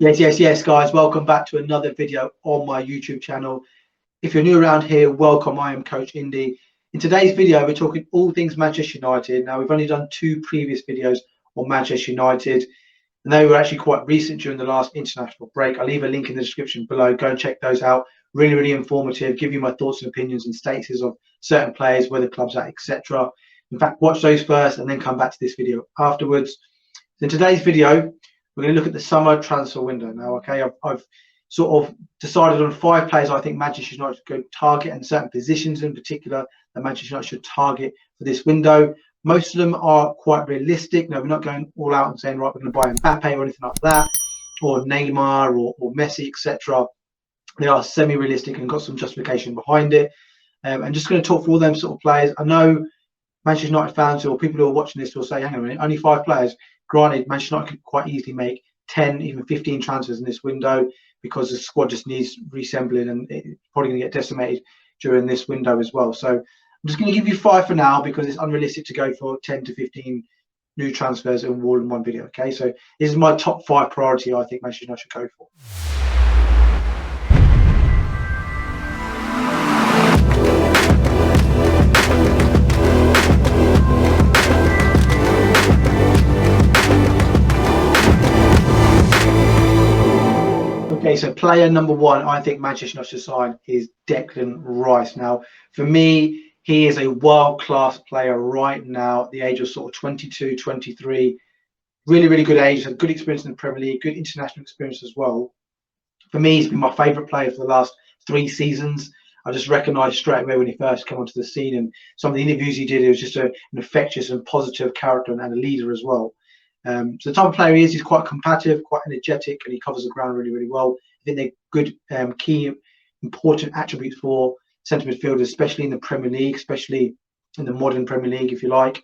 Yes, guys. Welcome back to another video on my YouTube channel. If you're new around here, welcome. I am Coach Indy. In today's video, we're talking all things Manchester United. Now, we've only done 2 previous videos on Manchester United, and they were actually quite recent during the last international break. I'll leave a link in the description below. Go and check those out. Really, really informative. Give you my thoughts and opinions and statuses of certain players, where the club's at, etc. In fact, watch those first and then come back to this video afterwards. In today's video, we're going to look at the summer transfer window now. Okay, I've sort of decided on 5 players I think Manchester United should go target, and certain positions in particular that Manchester United should target for this window. Most of them are quite realistic. No, we're not going all out and saying, right, we're going to buy Mbappe or anything like that, or Neymar or Messi, etc. They are semi-realistic and got some justification behind it. I'm just going to talk for all them sort of players. I know Manchester United fans or people who are watching this will say, hang on a minute, only 5 players. Granted, Manchester United could quite easily make 10, even 15 transfers in this window because the squad just needs reassembling, and it's probably going to get decimated during this window as well. So I'm just going to give you 5 for now because it's unrealistic to go for 10 to 15 new transfers in all in one video. Okay, so this is my top 5 priority I think Manchester United should go for. Okay, so player number 1 I think Manchester United should sign is Declan Rice. Now, for me, he is a world-class player right now at the age of sort of 22, 23. Really, really good age, had good experience in the Premier League, good international experience as well. For me, he's been my favourite player for the last 3 seasons. I just recognised straight away when he first came onto the scene, and some of the interviews he did, he was just an infectious and positive character and a leader as well. So the type of player he is, he's quite combative, quite energetic, and he covers the ground really, really well. I think they're good, key, important attributes for centre midfielders, especially in the Premier League, especially in the modern Premier League, if you like.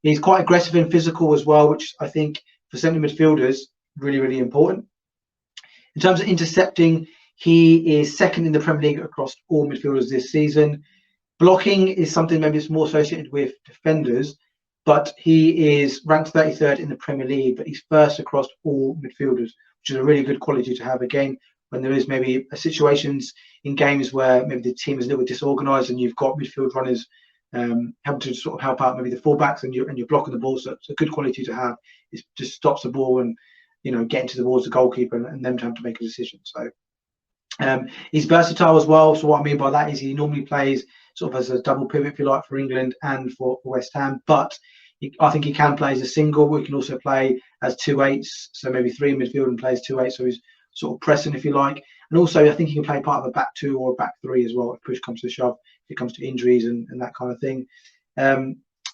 He's quite aggressive and physical as well, which I think for centre midfielders, really, really important. In terms of intercepting, he is second in the Premier League across all midfielders this season. Blocking is something maybe it's more associated with defenders, but he is ranked 33rd in the Premier League, but he's first across all midfielders, which is a really good quality to have. Again, when there is maybe situations in games where maybe the team is a little bit disorganised and you've got midfield runners help to sort of help out maybe the fullbacks, and you're blocking the ball, so it's a good quality to have. It just stops the ball and, you know, getting towards the goalkeeper and them to have to make a decision. So he's versatile as well. So what I mean by that is he normally plays sort of as a double pivot, if you like, for England and for West Ham, but I think he can play as a single. We can also play as 2 8s, so maybe 3 in midfield and plays 2 8, so he's sort of pressing, if you like. And also I think he can play part of a back 2 or a back 3 as well if push comes to shove, if it comes to injuries and that kind of thing.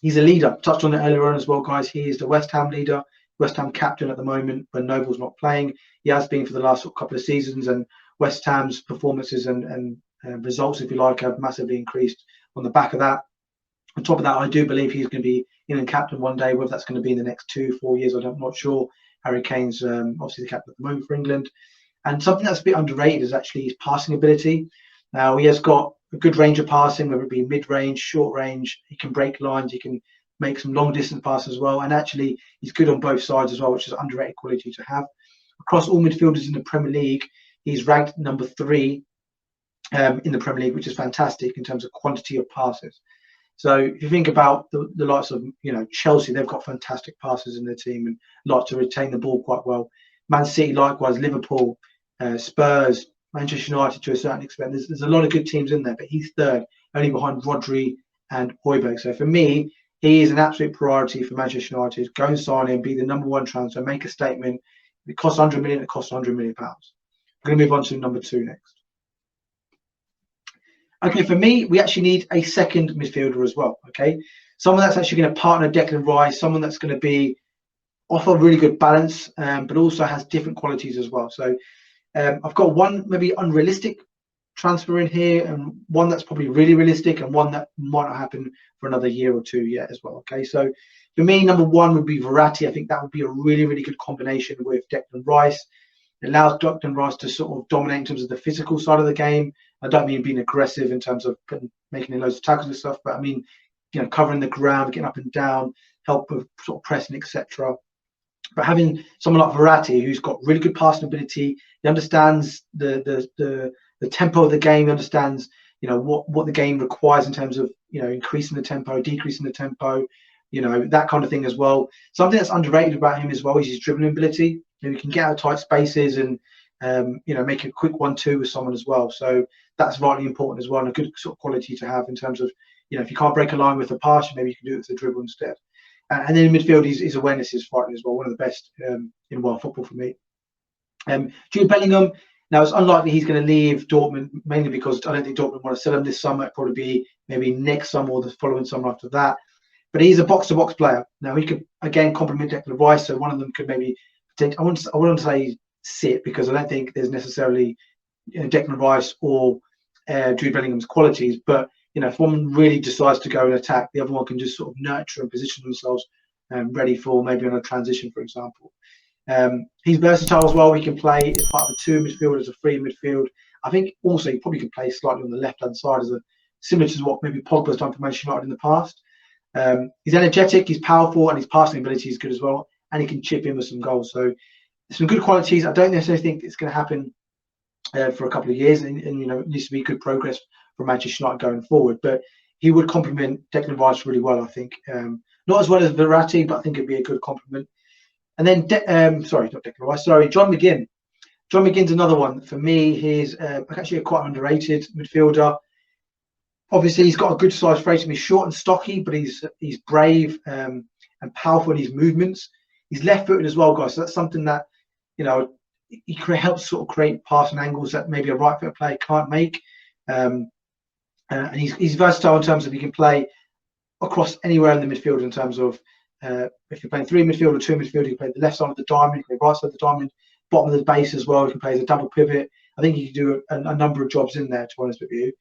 He's a leader. Touched on it earlier on as well, guys. He is the West Ham leader, West Ham captain at the moment when Noble's not playing. He has been for the last couple of seasons, and West Ham's performances and results, if you like, have massively increased on the back of that. On top of that, I do believe he's going to be England captain one day. Whether that's going to be in the next 2-4 years, I'm not sure. Harry Kane's obviously the captain at the moment for England. And something that's a bit underrated is actually his passing ability. Now, he has got a good range of passing, whether it be mid-range, short range. He can break lines. He can make some long-distance passes as well. And actually, he's good on both sides as well, which is an underrated quality to have. Across all midfielders in the Premier League, he's ranked number 3 in the Premier League, which is fantastic in terms of quantity of passes. So if you think about the likes of, you know, Chelsea, they've got fantastic passes in their team and like to retain the ball quite well. Man City, likewise, Liverpool, Spurs, Manchester United to a certain extent. There's a lot of good teams in there, but he's 3rd, only behind Rodri and Højbjerg. So for me, he is an absolute priority for Manchester United. Go and sign him, be the number 1 transfer, make a statement. If it costs 100 million, it costs 100 million pounds. I'm going to move on to number 2 next. Okay, for me, we actually need a second midfielder as well. Okay, someone that's actually going to partner Declan Rice, someone that's going to offer really good balance, but also has different qualities as well. So I've got one maybe unrealistic transfer in here, and one that's probably really realistic, and one that might not happen for another year or 2 yet as well. Okay, so for me, number 1 would be Verratti. I think that would be a really, really good combination with Declan Rice. It allows Declan Rice to sort of dominate in terms of the physical side of the game. I don't mean being aggressive in terms of making loads of tackles and stuff, but I mean, you know, covering the ground, getting up and down, help with sort of pressing, etc. But having someone like Verratti, who's got really good passing ability, he understands the tempo of the game, he understands what the game requires in terms of increasing the tempo, decreasing the tempo, that kind of thing as well. Something that's underrated about him as well is his dribbling ability. He can get out of tight spaces and make a quick 1-2 with someone as well. So that's vitally important as well, and a good sort of quality to have in terms of if you can't break a line with a pass, maybe you can do it with a dribble instead. And then in midfield, his awareness is frightening as well, one of the best in world football for me. Jude Bellingham, now it's unlikely he's going to leave Dortmund, mainly because I don't think Dortmund want to sell him this summer. It'll probably be maybe next summer or the following summer after that. But he's a box-to-box player. Now he could again complement Declan Rice, so one of them could maybe. I wouldn't say sit, because I don't think there's necessarily Declan Rice or Jude Bellingham's qualities, but if one really decides to go and attack, the other one can just sort of nurture and position themselves ready for maybe on a transition, for example. He's versatile as well. He can play as part of a 2 midfield, as a 3 midfield. I think also he probably could play slightly on the left-hand side, similar to what maybe Pogba's done for Manchester United in the past. He's energetic, he's powerful, and his passing ability is good as well, and he can chip in with some goals. So some good qualities. I don't necessarily think it's going to happen for a couple of years, and it needs to be good progress for Manchester United going forward. But he would complement Declan Rice really well, I think. Not as well as Verratti, but I think it'd be a good complement. And then, sorry, not Declan Rice. Sorry, John McGinn. John McGinn's another one for me. He's actually a quite underrated midfielder. Obviously, he's got a good size frame. He's short and stocky, but he's brave and powerful in his movements. He's left-footed as well, guys. So that's something that he helps sort of create passing angles that maybe a right-footed player can't make. And he's versatile in terms of he can play across anywhere in the midfield. In terms of if you're playing 3 midfield or 2 midfield, you can play the left side of the diamond, you can play right side of the diamond, bottom of the base as well. You can play as a double pivot. I think he can do a number of jobs in there, to be honest with you.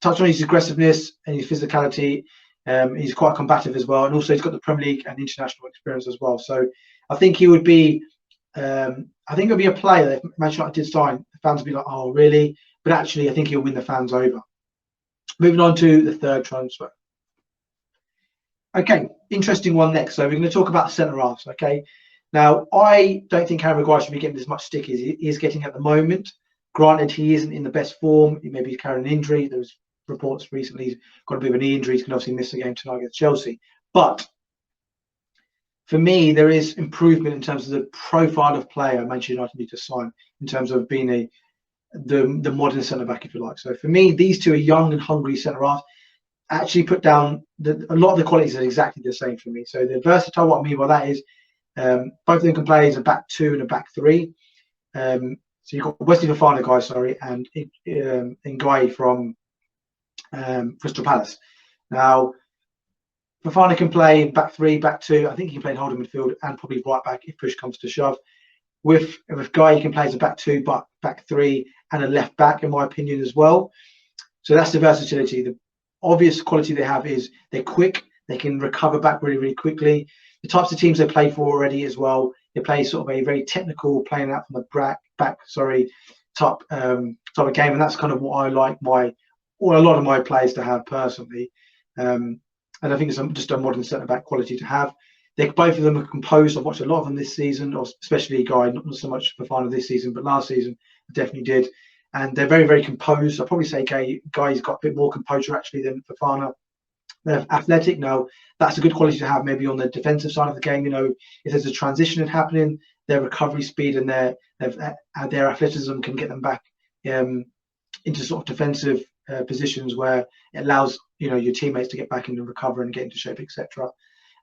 Touch on his aggressiveness and his physicality. He's quite combative as well, and also he's got the Premier League and international experience as well. So I think he would be. I think it would be a player that if Manchester United did sign, the fans would be like, "Oh, really?" But actually, I think he'll win the fans over. Moving on to the third transfer. Okay, interesting one next. So we're going to talk about centre halves. Okay, now I don't think Harry Maguire should be getting as much stick as he is getting at the moment. Granted, he isn't in the best form. Maybe he's carrying an injury. There was reports recently he's got a bit of a knee injury. He can obviously miss the game tonight against Chelsea. But for me, there is improvement in terms of the profile of player Manchester United need to sign in terms of being the modern centre back, if you like. So for me, these two are young and hungry centre halves. Actually, put down a lot of the qualities are exactly the same for me. So they're versatile. What I mean by that is both of them can play as a back 2 and a back 3. So you've got Wesley Fofana, guys, sorry, and Nguy from Crystal Palace. Now, Fofana can play back 3, back 2. I think he can play in holding midfield and probably right back if push comes to shove. With Guy, he can play as a back 2, but back 3 and a left back, in my opinion, as well. So that's the versatility. The obvious quality they have is they're quick. They can recover back really, really quickly. The types of teams they play for already as well. They play sort of a very technical, playing out from the back type of game, and that's kind of what I like a lot of my players to have personally. And I think it's just a modern centre back quality to have. Both of them are composed. I've watched a lot of them this season, or especially Guy, not so much for Fofana this season, but last season I definitely did. And they're very, very composed. I'd probably say Guy's got a bit more composure actually than Fofana. They're athletic. Now, that's a good quality to have maybe on the defensive side of the game. If there's a transition happening, their recovery speed and their athleticism can get them back into sort of defensive positions where it allows your teammates to get back into recover and get into shape, etc.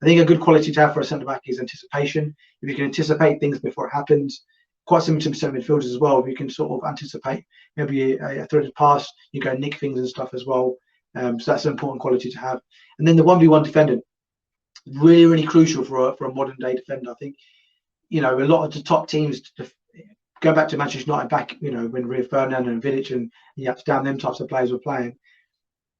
I think a good quality to have for a centre back is anticipation. If you can anticipate things before it happens, quite similar to centre midfielders as well. If you can sort of anticipate maybe a threaded pass, you go nick things and stuff as well. So that's an important quality to have. And then the 1v1 defender, really, really crucial for a modern day defender. I think a lot of the top teams, go back to Manchester United back, when Rio Ferdinand and Vidic and down them types of players were playing.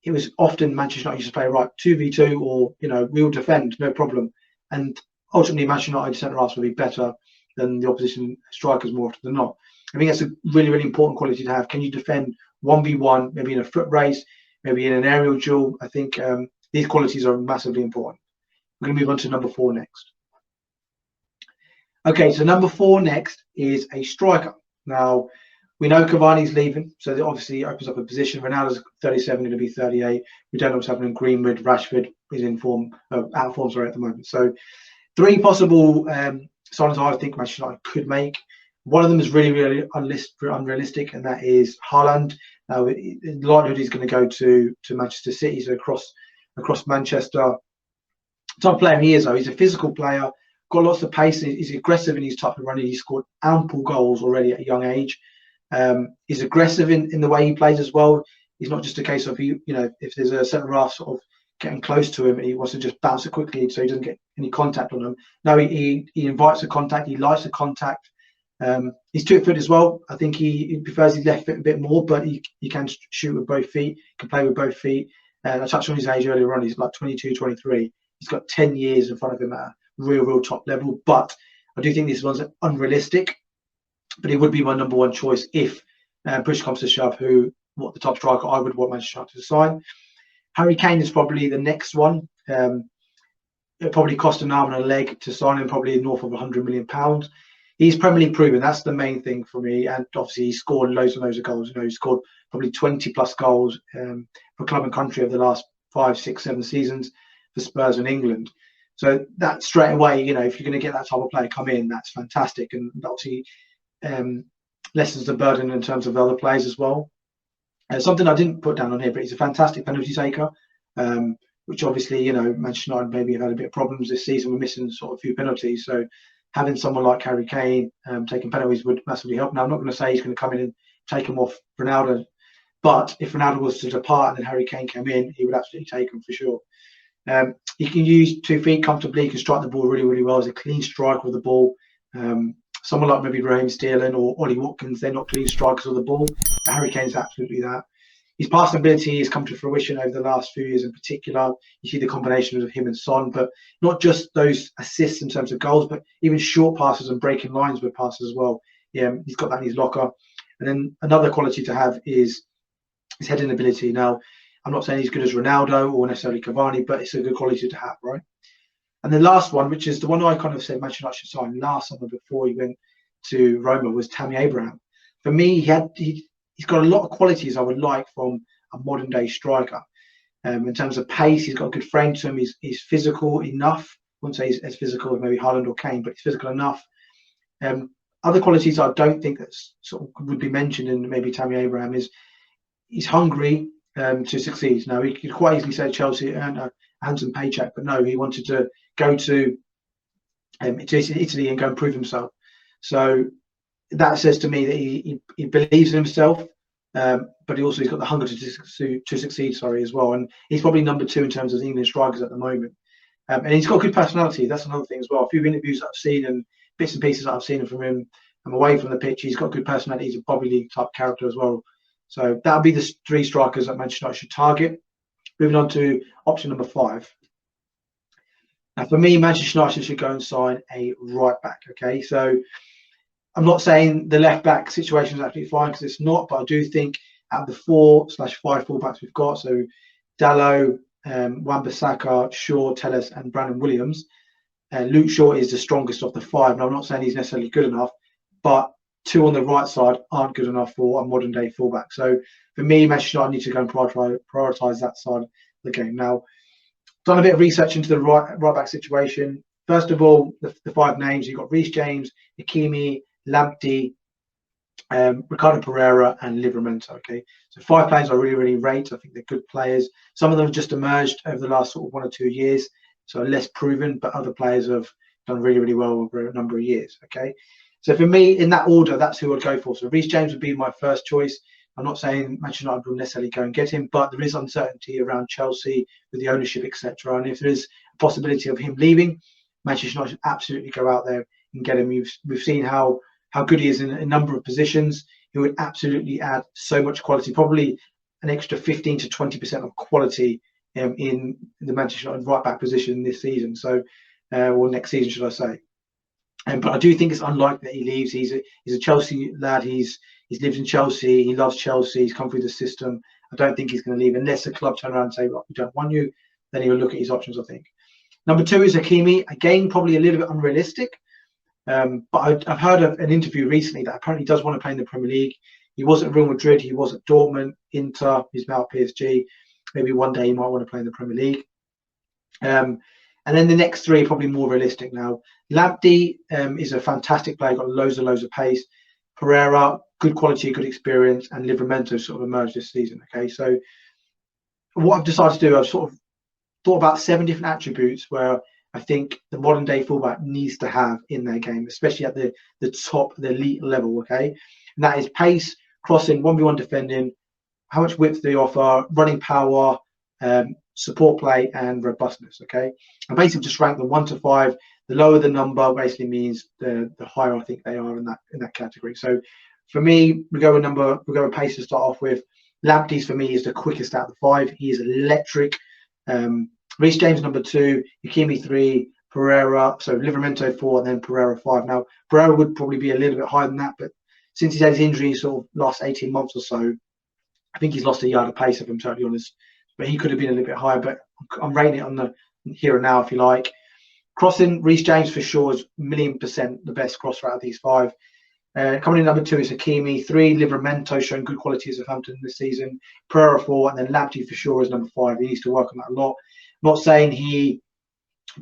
It was often Manchester United used to play right 2v2 or we'll defend, no problem. And ultimately, Manchester United centre halves will be better than the opposition strikers more often than not. I think that's a really, really important quality to have. Can you defend 1v1, maybe in a foot race, maybe in an aerial duel? I think these qualities are massively important. We're going to move on to number 4 next. Okay, so number 4 next is a striker. Now, we know Cavani's leaving, so that obviously opens up a position. Ronaldo's 37, going to be 38. We don't know what's happening. Greenwood, Rashford is in form, out of form, sorry, at the moment. So 3 possible signings I think Manchester United could make. One of them is really unrealistic, and that is Haaland. The likelihood he's going to go to Manchester City, so across Manchester. The type of player he is, though, he's a physical player, got lots of pace. He's aggressive in his type of running. He's scored ample goals already at a young age. He's aggressive in the way he plays as well. He's not just a case of if there's a centre half sort of getting close to him, he wants to just bounce it quickly so he doesn't get any contact on him. No, he invites the contact. He likes the contact. He's 2 foot as well. I think he prefers his left foot a bit more, but he can shoot with both feet, can play with both feet. I touched on his age earlier on. He's like 22, 23. He's got 10 years in front of him at a real top level. But I do think this one's unrealistic. But he would be my number 1 choice if push comes to shove. What the top striker I would want Manchester United to sign. Harry Kane is probably the next one. It probably cost an arm and a leg to sign him, probably north of £100 million. He's Premier League proven. That's the main thing for me. And obviously, he scored loads and loads of goals. He scored probably 20 plus goals for club and country over the last 5, 6, 7 seasons for Spurs and England. So that straight away, if you're going to get that type of player come in, that's fantastic. And obviously lessens the burden in terms of other players as well. Something I didn't put down on here, but he's a fantastic penalty taker, which obviously, Manchester United maybe have had a bit of problems this season. We're missing sort of a few penalties. So having someone like Harry Kane taking penalties would massively help. Now, I'm not going to say he's going to come in and take him off Ronaldo, but if Ronaldo was to depart and then Harry Kane came in, he would absolutely take him for sure. He can use 2 feet comfortably. He can strike the ball really well. He's a clean striker with the ball. Someone like maybe Raheem Sterling or Ollie Watkins, they're not clean strikers of the ball. But Harry Kane's absolutely that. His passing ability has come to fruition over the last few years in particular. You see the combination of him and Son, but not just those assists in terms of goals, but even short passes and breaking lines with passes as well. Yeah, he's got that in his locker. And then another quality to have is his heading ability. Now, I'm not saying he's good as Ronaldo or necessarily Cavani, but it's a good quality to have, right? And the last one, which is the one I kind of said Manchester United should sign last summer before he went to Roma, was Tammy Abraham. For me, he's got a lot of qualities I would like from a modern day striker. In terms of pace, he's got a good frame to him. He's physical enough. I wouldn't say he's as physical as maybe Haaland or Kane, but he's physical enough. Other qualities I don't think that sort of would be mentioned in maybe Tammy Abraham is he's hungry to succeed. Now, he could quite easily say Chelsea earned a handsome paycheck, but no, he wanted to go to Italy and go and prove himself. So that says to me that he believes in himself, but he's got the hunger to succeed. As well. And he's probably number 2 in terms of English strikers at the moment. And he's got good personality. That's another thing as well. A few interviews that I've seen and bits and pieces that I've seen from him, I'm away from the pitch. He's got good personality. He's a Bobby League type character as well. So that'll be the 3 strikers that Manchester United should target. Moving on to option number 5. Now, for me, Manchester United should go and sign a right back. Okay, so I'm not saying the left back situation is absolutely fine because it's not, but I do think out of the 4/5 fullbacks we've got, so Dalot, Wan-Bissaka, Shaw, Telles, and Brandon Williams, Luke Shaw is the strongest of the 5. And I'm not saying he's necessarily good enough, but 2 on the right side aren't good enough for a modern day fullback. So for me, Manchester United need to go and prioritise that side of the game. Now, done a bit of research into the right back situation. First of all, the 5 names, you've got Reece James, Hakimi, Lamptey, Ricardo Pereira, and Livramento. Okay, so 5 players I really rate. I think they're good players. Some of them have just emerged over the last sort of 1 or 2 years, so less proven, but other players have done really well over a number of years. Okay, so for me, in that order, that's who I'd go for. So Reece James would be my first choice. I'm not saying Manchester United will necessarily go and get him, but there is uncertainty around Chelsea with the ownership, etc. And if there is a possibility of him leaving, Manchester United should absolutely go out there and get him. We've seen how good he is in a number of positions. He would absolutely add so much quality, probably an extra 15 to 20% of quality in the Manchester United right back position this season. So, or next season, should I say? But I do think it's unlikely that he leaves. He's a Chelsea lad. He's lived in Chelsea. He loves Chelsea. He's come through the system. I don't think he's going to leave unless the club turn around and say, "Well, we don't want you." Then he will look at his options, I think. Number 2 is Hakimi. Again, probably a little bit unrealistic. But I've heard of an interview recently that apparently does want to play in the Premier League. He was at Real Madrid, he was at Dortmund, Inter, he's now at PSG. Maybe one day he might want to play in the Premier League. And then the next three are probably more realistic now. Lamptey is a fantastic player, got loads of pace. Pereira, good quality, good experience, and Livramento sort of emerged this season. Okay, so what I've decided to do, I've sort of thought about 7 different attributes where I think the modern day fullback needs to have in their game, especially at the top, the elite level. Okay, and that is pace, crossing, 1v1 defending, how much width they offer, running power, support play, and robustness. Okay, I basically just rank them 1 to 5. The lower the number basically means the higher I think they are in that category. So for me, we go with pace to start off with. Lamptey's for me is the quickest out of the 5. He is electric. Reece James number 2, Hakimi 3, Pereira, so Livramento 4, and then Pereira 5. Now Pereira would probably be a little bit higher than that, but since he's had his injury sort of last 18 months or so, I think he's lost a yard of pace, if I'm totally honest. But he could have been a little bit higher, but I'm rating it on the here and now, if you like. Crossing, Reece James for sure is 1,000,000% the best crosser out of these 5. Coming in number 2 is Hakimi. 3, Livramento, showing good quality as a Southampton this season. Pereira 4, and then Lamptey for sure is number 5. He needs to work on that a lot. I'm not saying he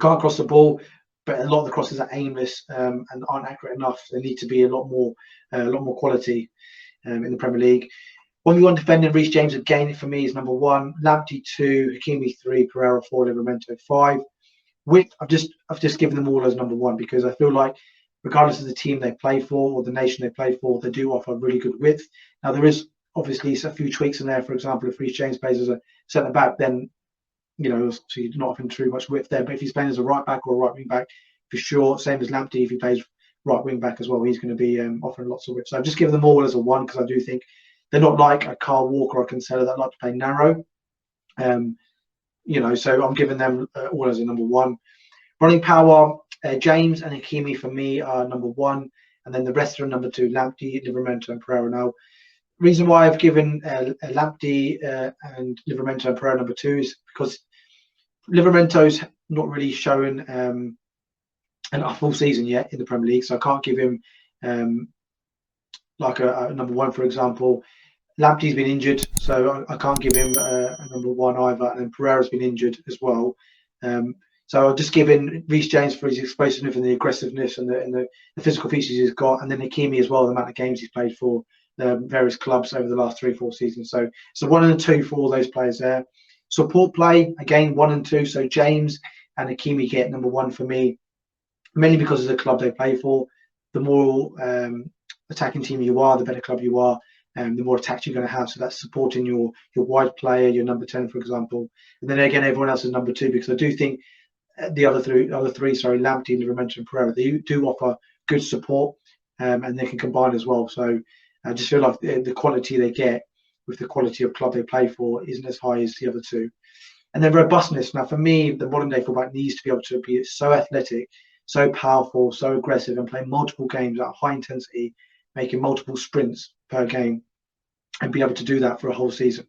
can't cross the ball, but a lot of the crosses are aimless and aren't accurate enough. They need to be a lot more quality in the Premier League. 1v1 defending, Reece James again for me is number 1. Lamptey 2, Hakimi 3, Pereira 4, Livramento 5. Width, I've just given them all as number 1 because I feel like regardless of the team they play for or the nation they play for, they do offer really good width. Now there is obviously a few tweaks in there. For example, if Reece James plays as a centre back, then so you're not offering too much width there. But if he's playing as a right back or a right wing back, for sure, same as Lamptey, if he plays right wing back as well, he's going to be offering lots of width. So I've just given them all as a 1 because I do think they're not like a Carl Walker or a Cancelo that like to play narrow. So I'm giving them all as a number 1. Running power, James and Hakimi for me are number 1, and then the rest are number 2, Lamptey, Livramento, and Pereira. Now, reason why I've given Lamptey and Livramento and Pereira number 2 is because Livramento's not really shown a full season yet in the Premier League, so I can't give him like a number 1, for example. Lamptey's been injured, so I can't give him a number 1 either, and then Pereira's been injured as well. So I'll just give in Reece James for his explosiveness and the aggressiveness and the physical features he's got, and then Hakimi as well, the amount of games he's played for various clubs over the last 3-4 seasons. So 1 and 2 for all those players there. Support play, again, 1 and 2. So James and Hakimi get number 1 for me, mainly because of the club they play for. The more attacking team you are, the better club you are, the more attacks you're going to have. So that's supporting your wide player, your number 10, for example. And then again, everyone else is number 2, because I do think the other three, Lamptey, Livramento, and Pereira, they do offer good support, and they can combine as well. So I just feel like the quality they get with the quality of club they play for isn't as high as the other 2. And then robustness. Now, for me, the modern day fullback needs to be able to be so athletic, so powerful, so aggressive, and play multiple games at high intensity, making multiple sprints per game, and be able to do that for a whole season.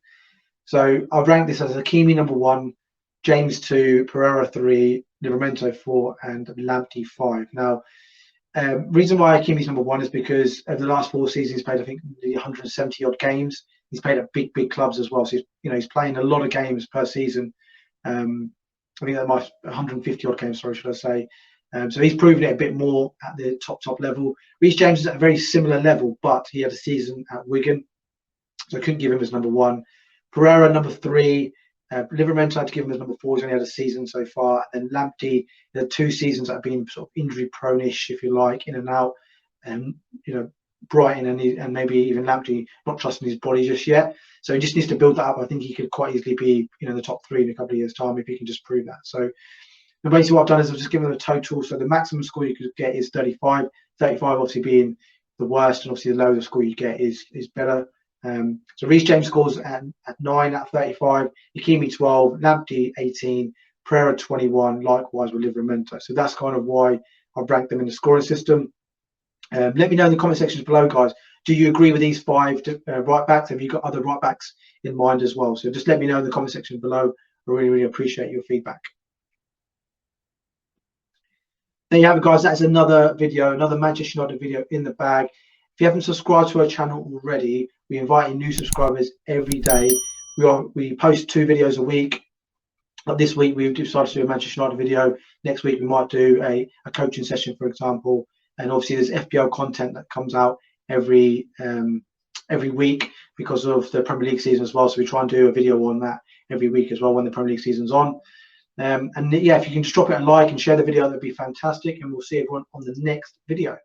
So I've ranked this as Hakimi number 1, James 2, Pereira 3, Livramento 4, and Lamptey 5. Now, reason why Hakimi's number 1 is because over the last 4 seasons he's played, I think, 170 odd games. He's played at big clubs as well. So he's playing a lot of games per season. I think that might 150 odd games, sorry, should I say. So he's proven it a bit more at the top level. Reece James is at a very similar level, but he had a season at Wigan, so I couldn't give him as number 1. Pereira number 3. Livramento, I had to give him as number 4. He's only had a season so far. And Lamptey, there are 2 seasons that have been sort of injury prone-ish, if you like, in and out. And Brighton and maybe even Lamptey not trusting his body just yet. So he just needs to build that up. I think he could quite easily be in the top 3 in a couple of years' time if he can just prove that. So basically what I've done is I've just given them a total. So the maximum score you could get is 35. 35 obviously being the worst, and obviously the lower score you get is better. So Reece James scores at 9 out of 35, Hakimi 12, Lamptey 18, Pereira 21, likewise with Livramento. So that's kind of why I've ranked them in the scoring system. Let me know in the comment sections below, guys. Do you agree with these 5 right backs? Have you got other right backs in mind as well? So just let me know in the comment section below. I really appreciate your feedback. there you have it, guys. That's another video, another Manchester United video in the bag. If you haven't subscribed to our channel already, we invite new subscribers every day. We post 2 videos a week. Like this week, we've decided to do a Manchester United video. Next week, we might do a coaching session, for example. And obviously, there's FPL content that comes out every week because of the Premier League season as well. So we try and do a video on that every week as well when the Premier League season's on. And yeah, if you can just drop it a like and share the video, that'd be fantastic. And we'll see everyone on the next video.